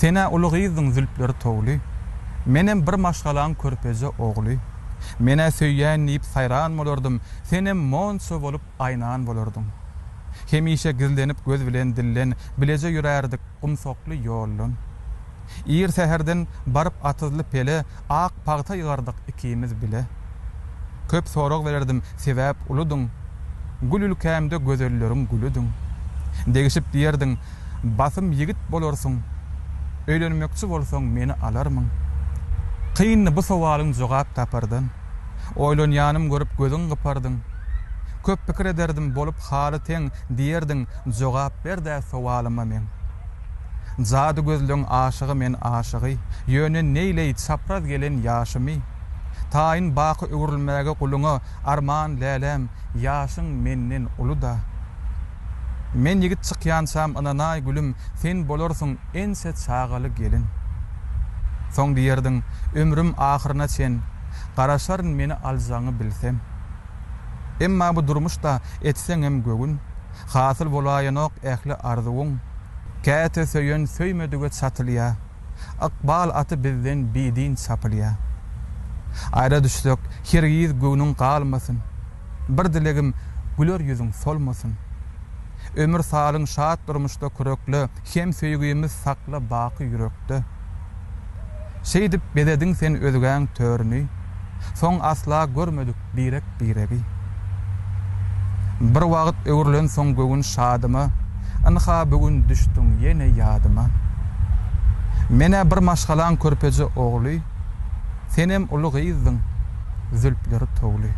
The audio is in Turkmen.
Sene ulugyzyň zülpleri togly. Menem bir maşgalan körpezi ogly. Mene söýýän nip sayran bolardym. Senem monso bolup aynan bolardym. Hemişe gizlenip göz bilen dillen bilece ýürärdik gumsokly ýollun. Ir seherden barıp atyzly pele ak pagta ýygardyk ikimiz bile. Köp sorag bererdim sebäp uludyň. Gül ülkämde gözellerim gülüdüň. Degişip diýerdiň, basym yigit bolarsyň. Öýlenmekçi bolsaň meni alarmyň. Kıyın bu sowalyň jogap tapardyn. Oýlanýanym görüp gözüň gypardyň. Köp pikir ederdim bolup haly teň diýerdiň, jogap berde sowalyma men. Zady gözlüň aşygy men aşygy, ýöne neýleýit sapraz gelen ýaşymy. Taýyn baky öwrülmäge guluňa arman lälem, ýaşyň menden uluda. Men ýigit çykýansam ananay gülüm, sen bolarsyň ense çağaly gelin. Soň diýerdiň, ömrüm ahyryna sen garaşaryn meni aljaňy bilsem. Emma bu durmuşda etseň hem gögün, hasyl bolaýanok ähli arzuwuň. Käte söýen söýmedige satylýa, akbal aty bizden bidin sapylýa. Aýra düşsek, hergiz göwnüň galmasyn. Bir dilegim güler ýüzüň solmasyn. Ömür salyň şat durmuşda kürekli, hem söýgüýimiz sakla baky ýürekde. Şeýdip bedediň sen özgäň törüni, soň asla görmedik birek-biregi. Bir wagt öwrülen soň gögün şadyma, anha bugün düşdüň ýene ýadyma. Mene bir maşgalan körpezi ogly, senem ulugyzyň zülpleri togly.